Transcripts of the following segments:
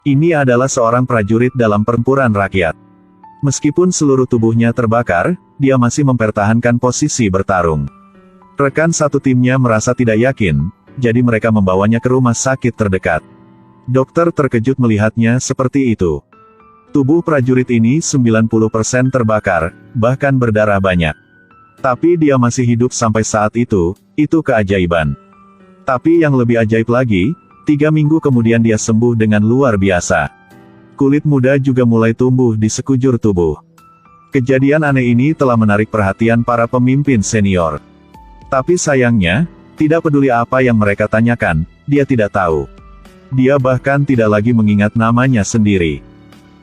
Ini adalah seorang prajurit dalam pertempuran rakyat. Meskipun seluruh tubuhnya terbakar, dia masih mempertahankan posisi bertarung. Rekan satu timnya merasa tidak yakin, jadi mereka membawanya ke rumah sakit terdekat. Dokter terkejut melihatnya seperti itu. Tubuh prajurit ini 90% terbakar, bahkan berdarah banyak. Tapi dia masih hidup sampai saat itu keajaiban. Tapi yang lebih ajaib lagi, 3 minggu kemudian dia sembuh dengan luar biasa. Kulit muda juga mulai tumbuh di sekujur tubuh. Kejadian aneh ini telah menarik perhatian para pemimpin senior. Tapi sayangnya, tidak peduli apa yang mereka tanyakan, dia tidak tahu. Dia bahkan tidak lagi mengingat namanya sendiri.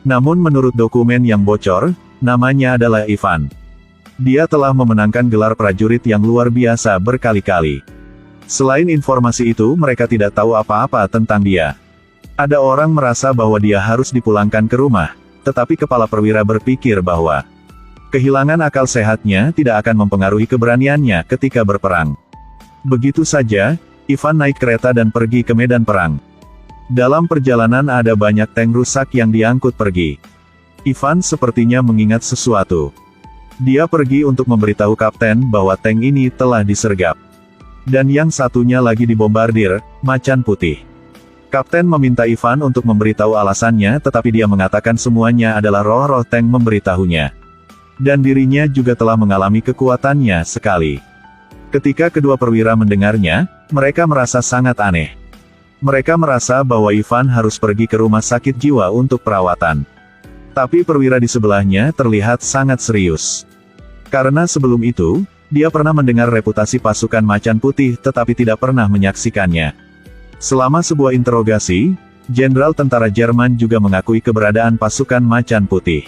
Namun menurut dokumen yang bocor, namanya adalah Ivan. Dia telah memenangkan gelar prajurit yang luar biasa berkali-kali. Selain informasi itu, mereka tidak tahu apa-apa tentang dia. Ada orang merasa bahwa dia harus dipulangkan ke rumah, tetapi kepala perwira berpikir bahwa kehilangan akal sehatnya tidak akan mempengaruhi keberaniannya ketika berperang. Begitu saja, Ivan naik kereta dan pergi ke medan perang. Dalam perjalanan ada banyak tank rusak yang diangkut pergi. Ivan sepertinya mengingat sesuatu. Dia pergi untuk memberitahu kapten bahwa tank ini telah disergap. Dan yang satunya lagi dibombardir, Macan Putih. Kapten meminta Ivan untuk memberitahu alasannya, tetapi dia mengatakan semuanya adalah roh-roh tank memberitahunya. Dan dirinya juga telah mengalami kekuatannya sekali. Ketika kedua perwira mendengarnya, mereka merasa sangat aneh. Mereka merasa bahwa Ivan harus pergi ke rumah sakit jiwa untuk perawatan. Tapi perwira di sebelahnya terlihat sangat serius. Karena sebelum itu, dia pernah mendengar reputasi pasukan Macan Putih tetapi tidak pernah menyaksikannya. Selama sebuah interogasi, Jenderal tentara Jerman juga mengakui keberadaan pasukan Macan Putih.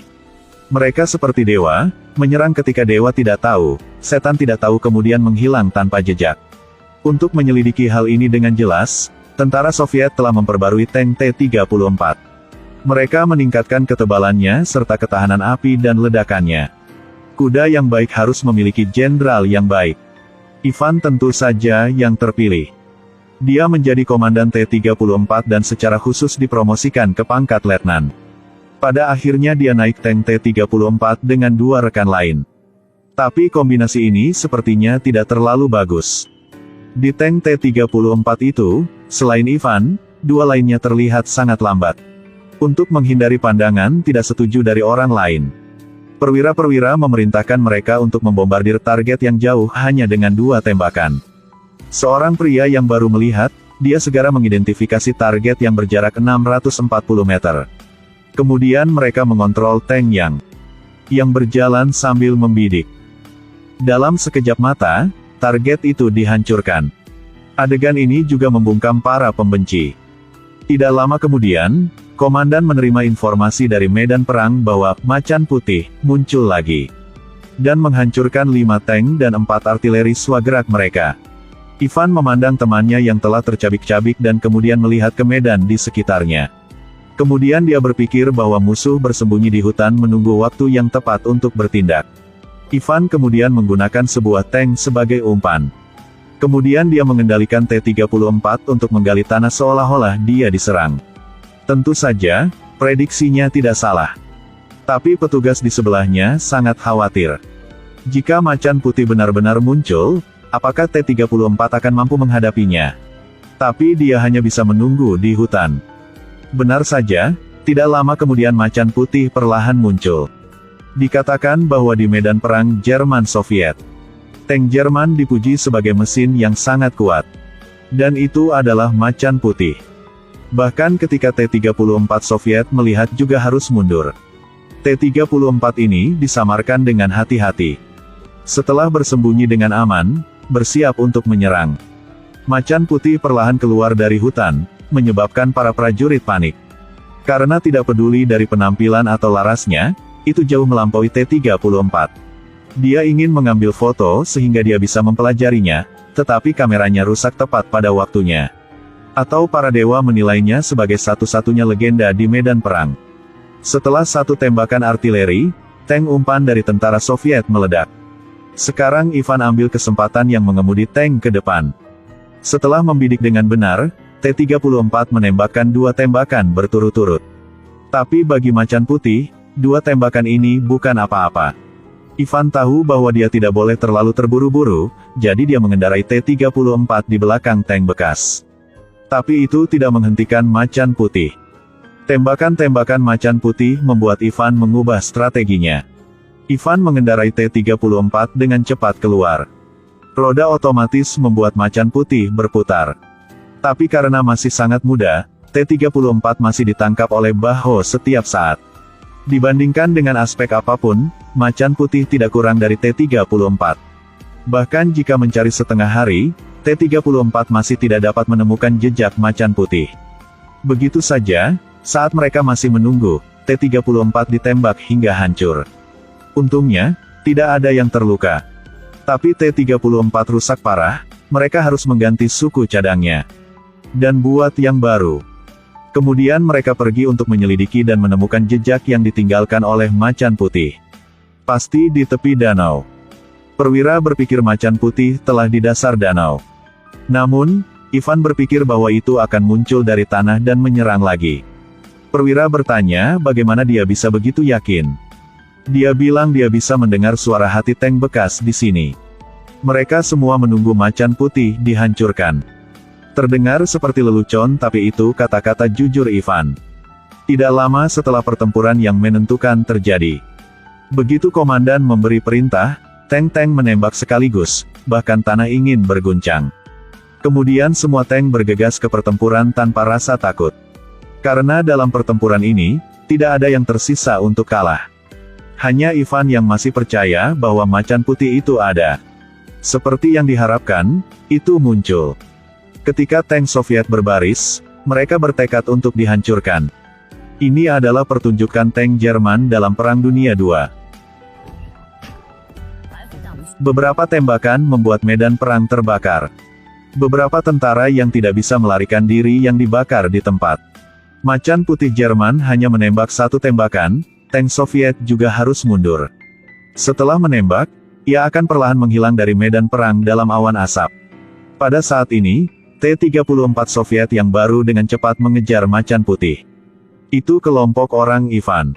Mereka seperti dewa, menyerang ketika dewa tidak tahu, setan tidak tahu kemudian menghilang tanpa jejak. Untuk menyelidiki hal ini dengan jelas, tentara Soviet telah memperbarui tank T-34. Mereka meningkatkan ketebalannya serta ketahanan api dan ledakannya. Kuda yang baik harus memiliki jenderal yang baik. Ivan tentu saja yang terpilih. Dia menjadi komandan T-34 dan secara khusus dipromosikan ke pangkat letnan. Pada akhirnya dia naik tank T-34 dengan 2 rekan lain. Tapi kombinasi ini sepertinya tidak terlalu bagus. Di tank T-34 itu, selain Ivan, 2 lainnya terlihat sangat lambat. Untuk menghindari pandangan tidak setuju dari orang lain, perwira-perwira memerintahkan mereka untuk membombardir target yang jauh hanya dengan 2 tembakan. Seorang pria yang baru melihat, dia segera mengidentifikasi target yang berjarak 640 meter. Kemudian mereka mengontrol tank yang berjalan sambil membidik. Dalam sekejap mata, target itu dihancurkan. Adegan ini juga membungkam para pembenci. Tidak lama kemudian, komandan menerima informasi dari medan perang bahwa Macan Putih muncul lagi dan menghancurkan 5 tank dan 4 artileri swagerak mereka. Ivan memandang temannya yang telah tercabik-cabik dan kemudian melihat ke medan di sekitarnya. Kemudian dia berpikir bahwa musuh bersembunyi di hutan menunggu waktu yang tepat untuk bertindak. Ivan kemudian menggunakan sebuah tank sebagai umpan. Kemudian dia mengendalikan T-34 untuk menggali tanah seolah-olah dia diserang. Tentu saja, prediksinya tidak salah. Tapi petugas di sebelahnya sangat khawatir. Jika Macan Putih benar-benar muncul, apakah T-34 akan mampu menghadapinya? Tapi dia hanya bisa menunggu di hutan. Benar saja, tidak lama kemudian Macan Putih perlahan muncul. Dikatakan bahwa di medan perang Jerman-Soviet, tank Jerman dipuji sebagai mesin yang sangat kuat. Dan itu adalah Macan Putih. Bahkan ketika T-34 Soviet melihat juga harus mundur. T-34 ini disamarkan dengan hati-hati. Setelah bersembunyi dengan aman, bersiap untuk menyerang. Macan Putih perlahan keluar dari hutan, menyebabkan para prajurit panik. Karena tidak peduli dari penampilan atau larasnya, itu jauh melampaui T-34. Dia ingin mengambil foto sehingga dia bisa mempelajarinya, tetapi kameranya rusak tepat pada waktunya. Atau para dewa menilainya sebagai satu-satunya legenda di medan perang. Setelah 1 tembakan artileri, tank umpan dari tentara Soviet meledak. Sekarang Ivan ambil kesempatan yang mengemudi tank ke depan. Setelah membidik dengan benar, T-34 menembakkan 2 tembakan berturut-turut. Tapi bagi macan putih, 2 tembakan ini bukan apa-apa. Ivan tahu bahwa dia tidak boleh terlalu terburu-buru, jadi dia mengendarai T-34 di belakang tank bekas. Tapi itu tidak menghentikan macan putih. Tembakan-tembakan macan putih membuat Ivan mengubah strateginya. Ivan mengendarai T-34 dengan cepat keluar. Roda otomatis membuat macan putih berputar. Tapi karena masih sangat muda, T-34 masih ditangkap oleh Baho setiap saat. Dibandingkan dengan aspek apapun, macan putih tidak kurang dari T-34. Bahkan jika mencari setengah hari, T-34 masih tidak dapat menemukan jejak macan putih. Begitu saja, saat mereka masih menunggu, T-34 ditembak hingga hancur. Untungnya, tidak ada yang terluka. Tapi T-34 rusak parah, mereka harus mengganti suku cadangnya. Dan buat yang baru. Kemudian mereka pergi untuk menyelidiki dan menemukan jejak yang ditinggalkan oleh macan putih. Pasti di tepi danau. Perwira berpikir macan putih telah di dasar danau. Namun, Ivan berpikir bahwa itu akan muncul dari tanah dan menyerang lagi. Perwira bertanya bagaimana dia bisa begitu yakin. Dia bilang dia bisa mendengar suara hati tank bekas di sini. Mereka semua menunggu macan putih dihancurkan. Terdengar seperti lelucon tapi itu kata-kata jujur Ivan. Tidak lama setelah pertempuran yang menentukan terjadi. Begitu komandan memberi perintah, tank-tank menembak sekaligus, bahkan tanah ingin berguncang. Kemudian semua tank bergegas ke pertempuran tanpa rasa takut. Karena dalam pertempuran ini, tidak ada yang tersisa untuk kalah. Hanya Ivan yang masih percaya bahwa macan putih itu ada. Seperti yang diharapkan, itu muncul. Ketika tank Soviet berbaris, mereka bertekad untuk dihancurkan. Ini adalah pertunjukan tank Jerman dalam Perang Dunia II. Beberapa tembakan membuat medan perang terbakar. Beberapa tentara yang tidak bisa melarikan diri yang dibakar di tempat. Macan putih Jerman hanya menembak 1 tembakan, tank Soviet juga harus mundur. Setelah menembak, ia akan perlahan menghilang dari medan perang dalam awan asap. Pada saat ini, T-34 Soviet yang baru dengan cepat mengejar macan putih. Itu kelompok orang Ivan.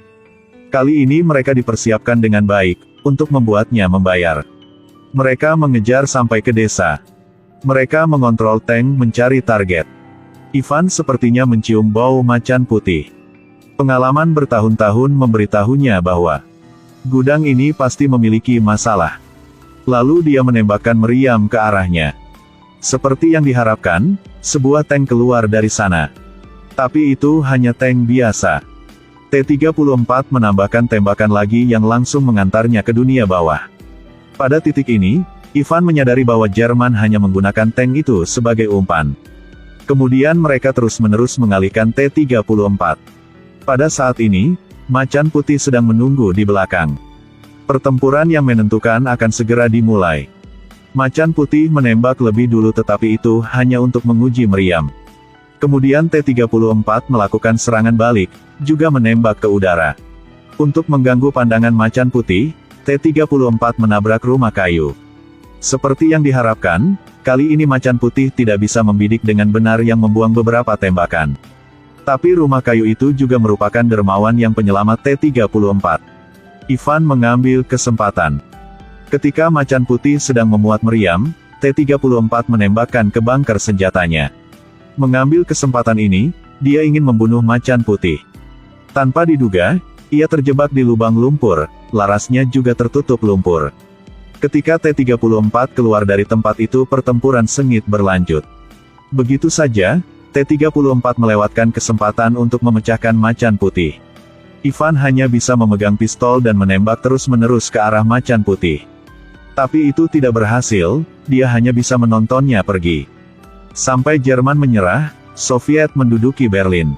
Kali ini mereka dipersiapkan dengan baik, untuk membuatnya membayar. Mereka mengejar sampai ke desa. Mereka mengontrol tank mencari target. Ivan sepertinya mencium bau macan putih. Pengalaman bertahun-tahun memberitahunya bahwa gudang ini pasti memiliki masalah. Lalu dia menembakkan meriam ke arahnya. Seperti yang diharapkan, sebuah tank keluar dari sana. Tapi itu hanya tank biasa. T-34 menambahkan tembakan lagi yang langsung mengantarnya ke dunia bawah. Pada titik ini, Ivan menyadari bahwa Jerman hanya menggunakan tank itu sebagai umpan. Kemudian mereka terus-menerus mengalihkan T-34. Pada saat ini, macan putih sedang menunggu di belakang. Pertempuran yang menentukan akan segera dimulai. Macan putih menembak lebih dulu tetapi itu hanya untuk menguji meriam. Kemudian T-34 melakukan serangan balik, juga menembak ke udara. Untuk mengganggu pandangan macan putih, T-34 menabrak rumah kayu. Seperti yang diharapkan, kali ini macan putih tidak bisa membidik dengan benar yang membuang beberapa tembakan. Tapi rumah kayu itu juga merupakan dermawan yang penyelamat T-34. Ivan mengambil kesempatan. Ketika macan putih sedang memuat meriam, T-34 menembakkan ke bunker senjatanya. Mengambil kesempatan ini, dia ingin membunuh macan putih. Tanpa diduga, ia terjebak di lubang lumpur, larasnya juga tertutup lumpur. Ketika T-34 keluar dari tempat itu pertempuran sengit berlanjut. Begitu saja, T-34 melewatkan kesempatan untuk memecahkan macan putih. Ivan hanya bisa memegang pistol dan menembak terus-menerus ke arah macan putih. Tapi itu tidak berhasil, dia hanya bisa menontonnya pergi. Sampai Jerman menyerah, Soviet menduduki Berlin.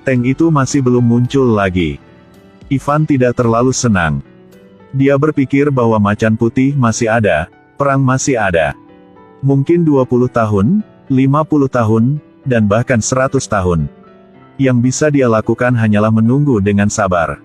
Tank itu masih belum muncul lagi. Ivan tidak terlalu senang. Dia berpikir bahwa macan putih masih ada, perang masih ada. Mungkin 20 tahun, 50 tahun, dan bahkan 100 tahun. Yang bisa dia lakukan hanyalah menunggu dengan sabar.